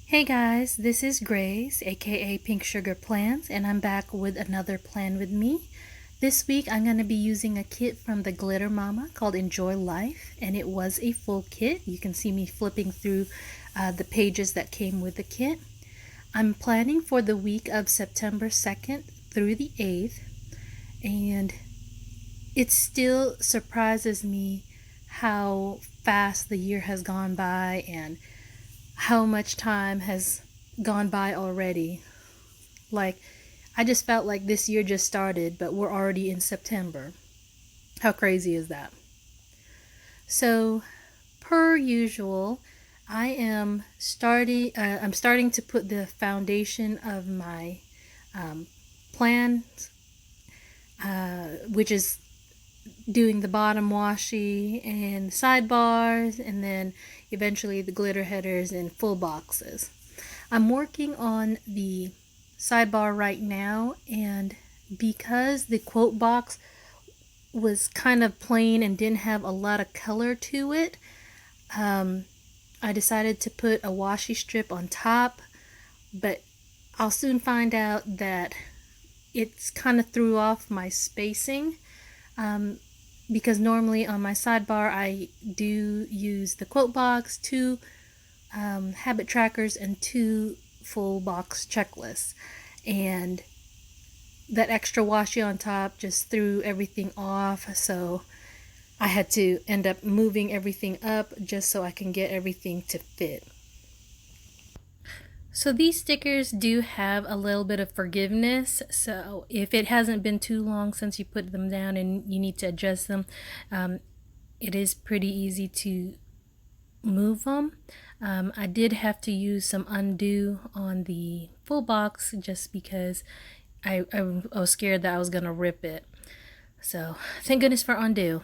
Hey guys, this is Grace, aka Pink Sugar Plans, and I'm back with another plan with me. This week I'm going to be using a kit from the Glitter Momma called Enjoy Life, and it was a full kit. You can see me flipping through the pages that came with the kit. I'm planning for the week of September 2nd through the 8th, and it still surprises me how fast the year has gone by and how much time has gone by already. Like, I just felt like this year just started, but we're already in September. How crazy is that? So, per usual, I'm starting to put the foundation of my plan, which is doing the bottom washi and sidebars, and then eventually the glitter headers and full boxes. I'm working on the sidebar right now, and because the quote box was kind of plain and didn't have a lot of color to it, I decided to put a washi strip on top, but I'll soon find out that it's kind of threw off my spacing, because normally on my sidebar I do use the quote box, two habit trackers, and two full box checklists, and that extra washi on top just threw everything off, so I had to end up moving everything up just so I can get everything to fit. So these stickers do have a little bit of forgiveness, so if it hasn't been too long since you put them down and you need to adjust them, it is pretty easy to move them. I did have to use some undo on the full box just because I was scared that I was gonna rip it. So thank goodness for undo.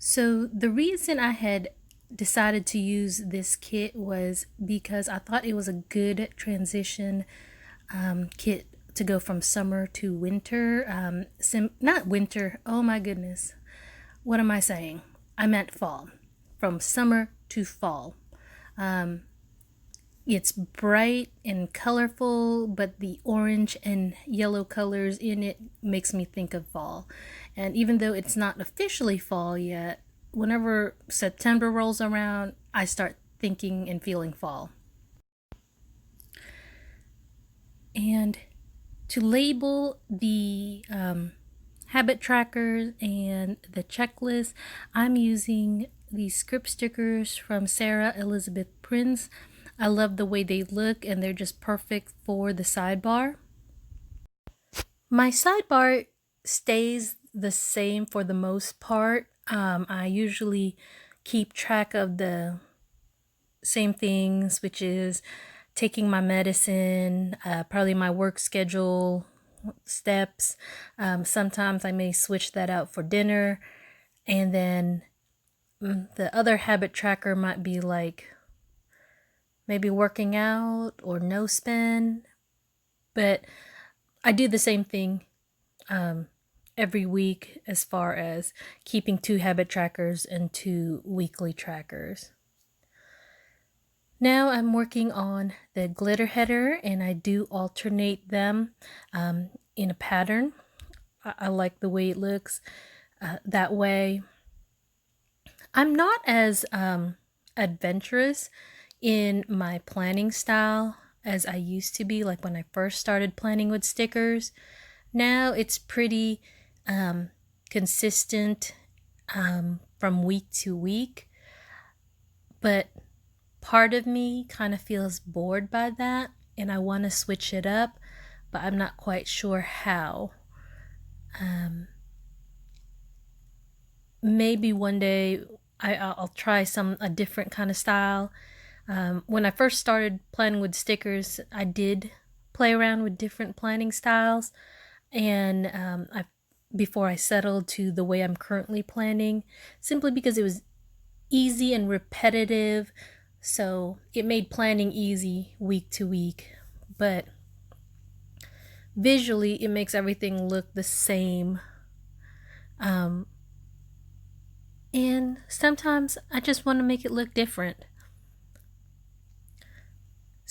So the reason I had decided to use this kit was because I thought it was a good transition kit to go from summer to winter. Not winter, oh my goodness. What am I saying? I meant fall. From summer to fall. It's bright and colorful, but the orange and yellow colors in it makes me think of fall. And even though it's not officially fall yet, whenever September rolls around, I start thinking and feeling fall. And to label the habit trackers and the checklist, I'm using these script stickers from Sarah Elizabeth Prince. I love the way they look, and they're just perfect for the sidebar. My sidebar stays the same for the most part. I usually keep track of the same things, which is taking my medicine, probably my work schedule, steps. Sometimes I may switch that out for dinner, and then the other habit tracker might be like maybe working out or no spin, but I do the same thing every week as far as keeping two habit trackers and two weekly trackers. Now I'm working on the glitter header, and I do alternate them in a pattern. I like the way it looks that way. I'm not as adventurous in my planning style as I used to be, like when I first started planning with stickers. Now it's pretty consistent from week to week, but part of me kind of feels bored by that, and I want to switch it up, but I'm not quite sure how. Maybe one day I'll try a different kind of style. When I first started planning with stickers, I did play around with different planning styles, and before I settled to the way I'm currently planning, simply because it was easy and repetitive, so it made planning easy week to week, but visually it makes everything look the same. And sometimes I just want to make it look different.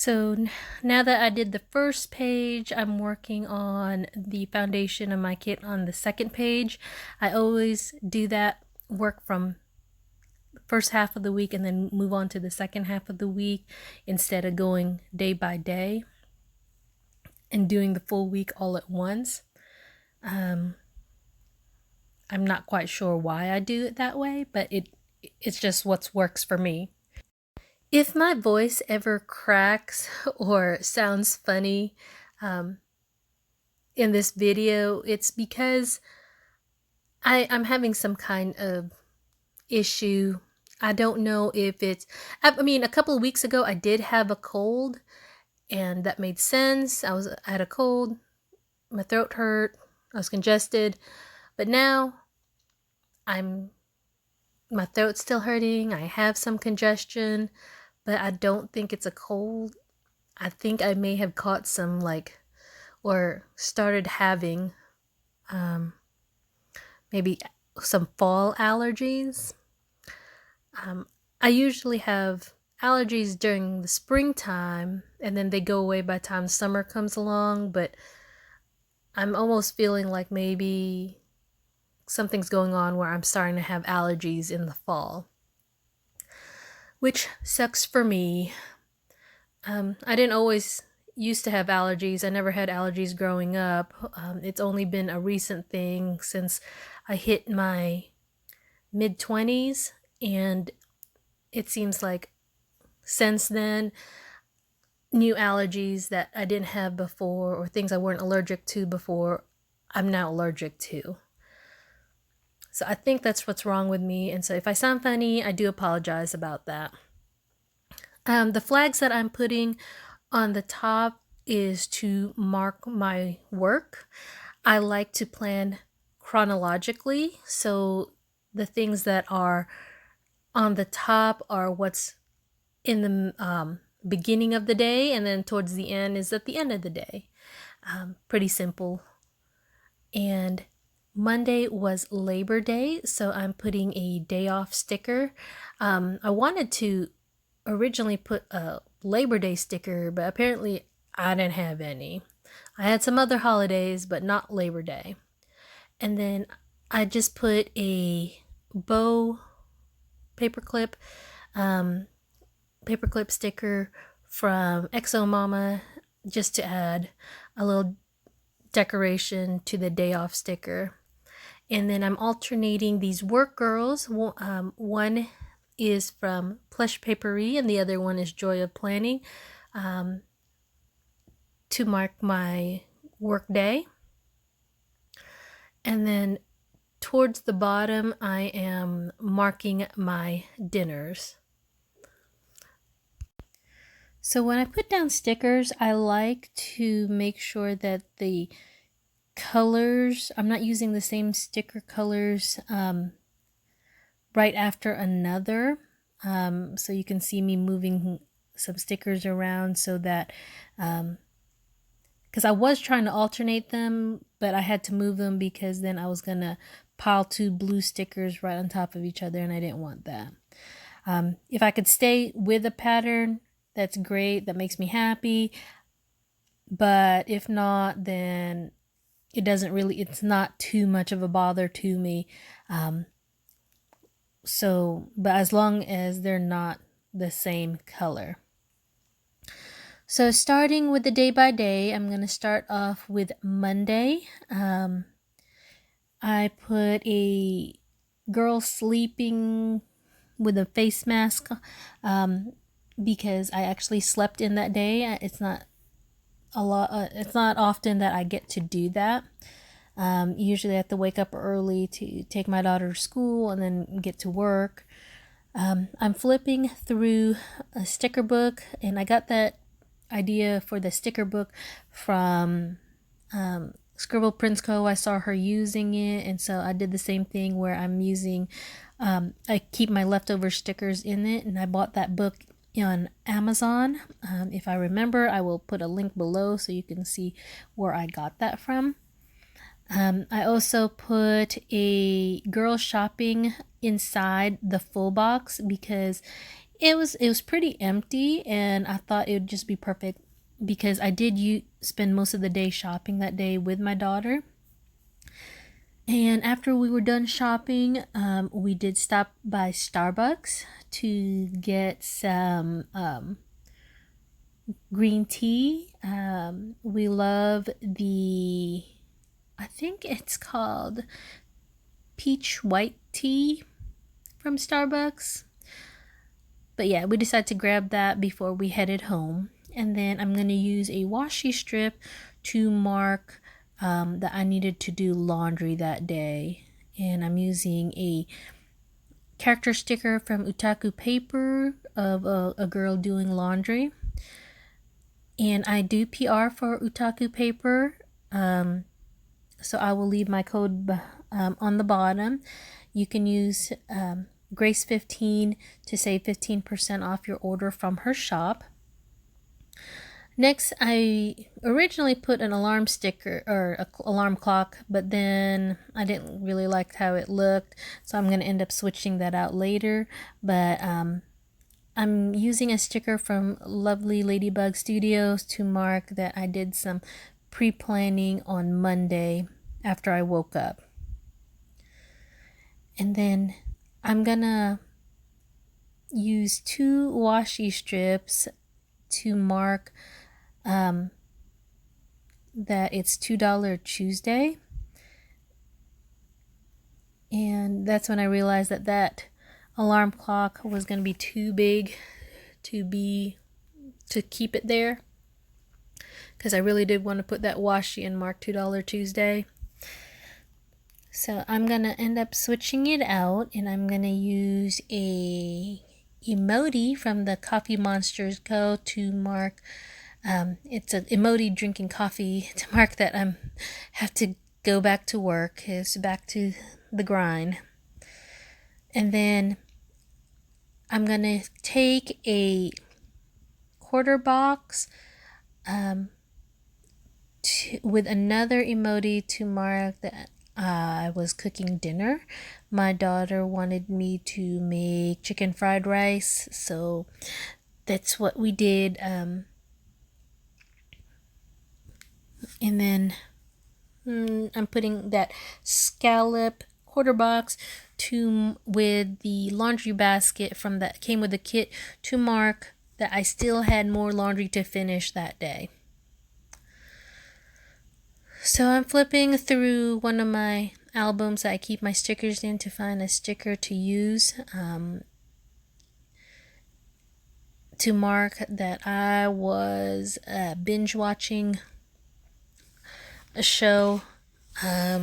So now that I did the first page, I'm working on the foundation of my kit on the second page. I always do that work from first half of the week and then move on to the second half of the week instead of going day by day and doing the full week all at once. I'm not quite sure why I do it that way, but it's just what works for me. If my voice ever cracks or sounds funny in this video, it's because I'm having some kind of issue. I don't know if I mean, a couple of weeks ago I did have a cold and that made sense. I had a cold, my throat hurt, I was congested, but now my throat's still hurting. I have some congestion, but I don't think it's a cold. I think I may have caught some or started having maybe some fall allergies. I usually have allergies during the springtime and then they go away by the time summer comes along, but I'm almost feeling like maybe something's going on where I'm starting to have allergies in the fall, which sucks for me. I didn't always used to have allergies. I never had allergies growing up. It's only been a recent thing since I hit my mid-20s, and it seems like since then, new allergies that I didn't have before or things I weren't allergic to before, I'm now allergic to. So I think that's what's wrong with me. And so if I sound funny, I do apologize about that. The flags that I'm putting on the top is to mark my work. I like to plan chronologically. So the things that are on the top are what's in the beginning of the day, and then towards the end is at the end of the day. Pretty simple. And Monday was Labor Day, so I'm putting a day off sticker. I wanted to originally put a Labor Day sticker, but apparently I didn't have any. I had some other holidays, but not Labor Day. And then I just put a bow paperclip sticker from Glitter Momma just to add a little decoration to the day off sticker. And then I'm alternating these work girls. One is from Plush Paperie and the other one is Joy of Planning, to mark my work day. And then towards the bottom, I am marking my dinners. So when I put down stickers, I like to make sure that the colors, I'm not using the same sticker colors right after another. So you can see me moving some stickers around so that, because I was trying to alternate them, but I had to move them because then I was going to pile two blue stickers right on top of each other, and I didn't want that. If I could stay with a pattern, that's great. That makes me happy. But if not, then it's not too much of a bother to me. But as long as they're not the same color. So starting with the day by day, I'm going to start off with Monday. I put a girl sleeping with a face mask because I actually slept in that day. It's not often that I get to do that. Usually I have to wake up early to take my daughter to school and then get to work. I'm flipping through a sticker book, and I got that idea for the sticker book from Scribble Prince Co. I saw her using it, and so I did the same thing where I'm using, I keep my leftover stickers in it, and I bought that book on Amazon. If I remember, I will put a link below so you can see where I got that from. I also put a girl shopping inside the full box because It was pretty empty, and I thought it would just be perfect because I did spend most of the day shopping that day with my daughter. And after we were done shopping, we did stop by Starbucks to get some green tea. We love I think it's called peach white tea from Starbucks. But yeah, we decided to grab that before we headed home. And then I'm going to use a washi strip to mark that I needed to do laundry that day. And I'm using a character sticker from Utaku Paper of a girl doing laundry. And I do PR for Utaku Paper. So I will leave my code on the bottom. You can use Grace15 to save 15% off your order from her shop. Next, I originally put an alarm sticker or an alarm clock, but then I didn't really like how it looked, so I'm going to end up switching that out later. But I'm using a sticker from Lovely Ladybug Studios to mark that I did some pre-planning on Monday after I woke up. And then I'm gonna use 2 washi strips to mark that it's $2 Tuesday. And that's when I realized that alarm clock was going to be too big to keep it there, because I really did want to put that washi and mark $2 Tuesday. So I'm going to end up switching it out, and I'm going to use a emoji from the Coffee Monsters Co. to mark it's an emoji drinking coffee to mark that I have to go back to work. It's back to the grind. And then I'm going to take a quarter box with another emoji to mark that I was cooking dinner. My daughter wanted me to make chicken fried rice, so that's what we did. And then I'm putting that scallop quarter box with the laundry basket from that came with the kit to mark that I still had more laundry to finish that day. So I'm flipping through one of my albums that I keep my stickers in to find a sticker to use to mark that I was binge watching a show. I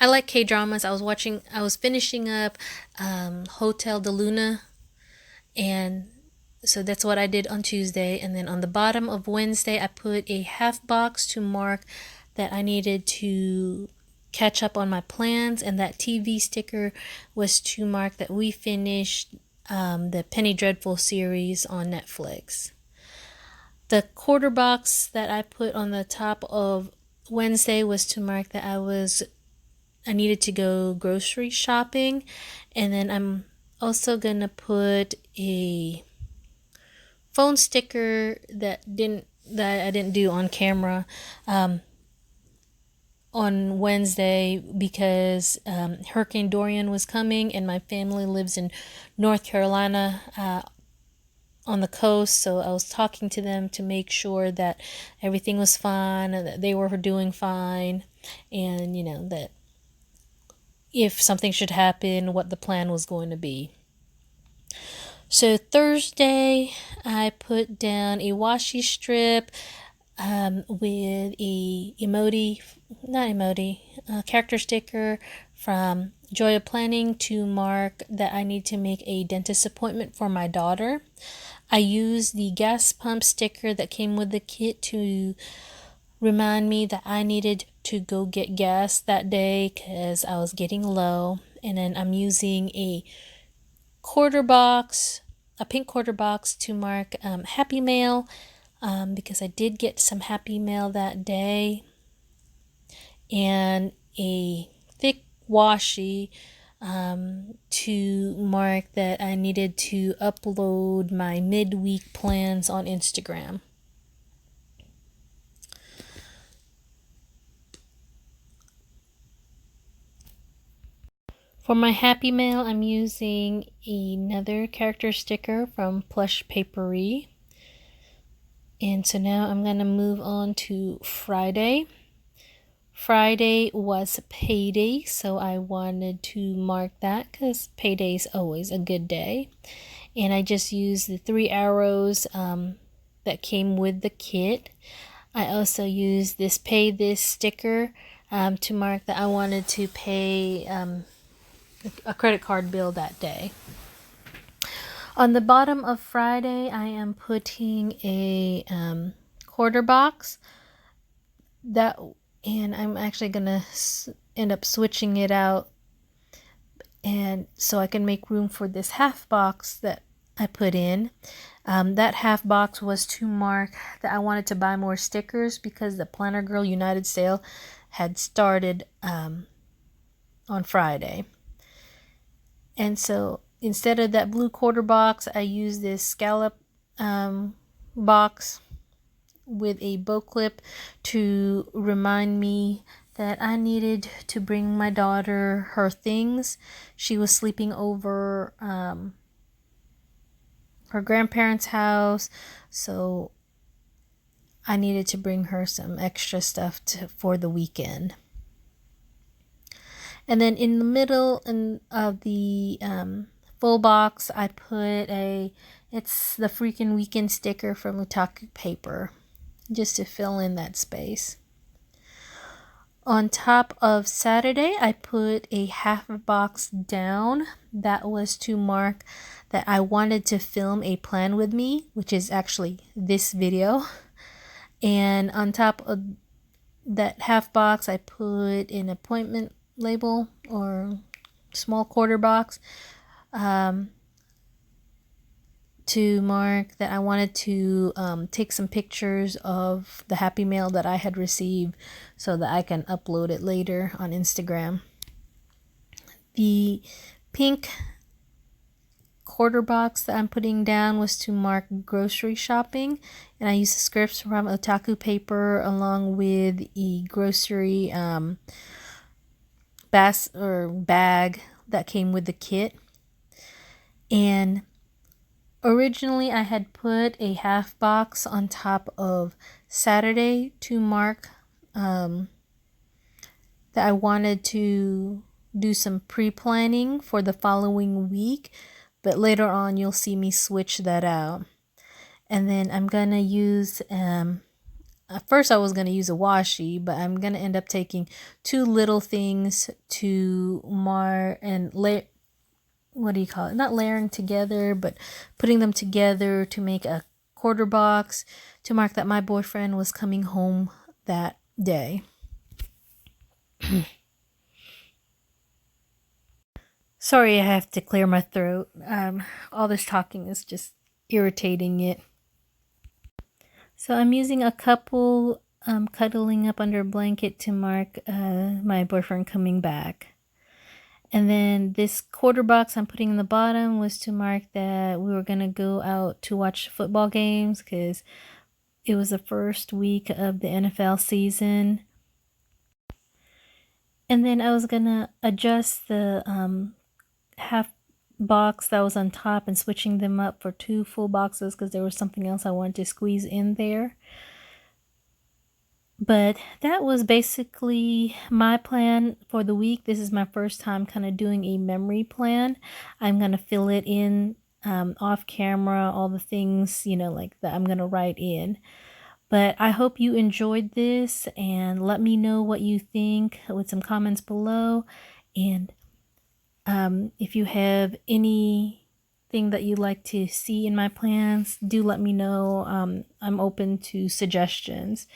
like K-dramas. I was finishing up Hotel de Luna, and so that's what I did on Tuesday. And then on the bottom of Wednesday, I put a half box to mark that I needed to catch up on my plans, and that TV sticker was to mark that we finished the Penny Dreadful series on Netflix. The quarter box that I put on the top of Wednesday was to mark that I needed to go grocery shopping. And then I'm also gonna put a phone sticker that I didn't do on camera on Wednesday because Hurricane Dorian was coming, and my family lives in North Carolina on the coast, so I was talking to them to make sure that everything was fine and that they were doing fine, and that if something should happen, what the plan was going to be. So Thursday, I put down a washi strip with a character sticker from Joy of Planning to mark that I need to make a dentist appointment for my daughter. I used the gas pump sticker that came with the kit to remind me that I needed to go get gas that day because I was getting low. And then I'm using a pink quarter box to mark Happy Mail because I did get some Happy Mail that day, and a thick washi to mark that I needed to upload my midweek plans on Instagram. For my Happy Mail, I'm using another character sticker from Plush Papery. And so now I'm going to move on to Friday. Friday was payday, so I wanted to mark that because payday is always a good day. And I just used the 3 arrows that came with the kit. I also used this pay this sticker to mark that I wanted to pay a credit card bill that day. On the bottom of Friday, I am putting a quarter box and I'm actually gonna end up switching it out, and so I can make room for this half box that I put in. That half box was to mark that I wanted to buy more stickers because the Planner Girl United sale had started on Friday. And so instead of that blue quarter box, I used this scallop box with a bow clip to remind me that I needed to bring my daughter her things. She was sleeping over her grandparents' house, so I needed to bring her some extra stuff for the weekend. And then in the middle of the full box, I put it's the freaking weekend sticker from Otaku Paper, just to fill in that space. On top of Saturday, I put a half box down. That was to mark that I wanted to film a plan with me, which is actually this video. And on top of that half box, I put an appointment label or small quarter box to mark that I wanted to take some pictures of the Happy Mail that I had received so that I can upload it later on Instagram. The pink quarter box that I'm putting down was to mark grocery shopping, and I used the scripts from Otaku Paper along with a grocery bag that came with the kit. And originally, I had put a half box on top of Saturday to mark that I wanted to do some pre-planning for the following week, but later on you'll see me switch that out. And then I'm gonna use at first I was gonna use a washi, but I'm gonna end up taking 2 little things to mark and what do you call it? Not layering together, but putting them together to make a quarter box to mark that my boyfriend was coming home that day. Sorry, I have to clear my throat. All this talking is just irritating it. So I'm using a couple cuddling up under a blanket to mark my boyfriend coming back. And then this quarter box I'm putting in the bottom was to mark that we were going to go out to watch football games because it was the first week of the NFL season. And then I was going to adjust the half box that was on top and switching them up for 2 full boxes because there was something else I wanted to squeeze in there. But that was basically my plan for the week. This is my first time kind of doing a memory plan. I'm going to fill it in off camera, all the things, like that I'm going to write in. But I hope you enjoyed this, and let me know what you think with some comments below. And if you have anything that you'd like to see in my plans, do let me know. I'm open to suggestions.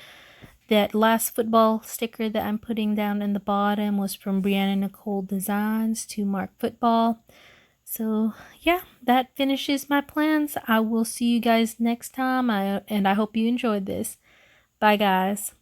That last football sticker that I'm putting down in the bottom was from Brianna Nicole Designs to mark football. So yeah, that finishes my plans. I will see you guys next time, and I hope you enjoyed this. Bye guys.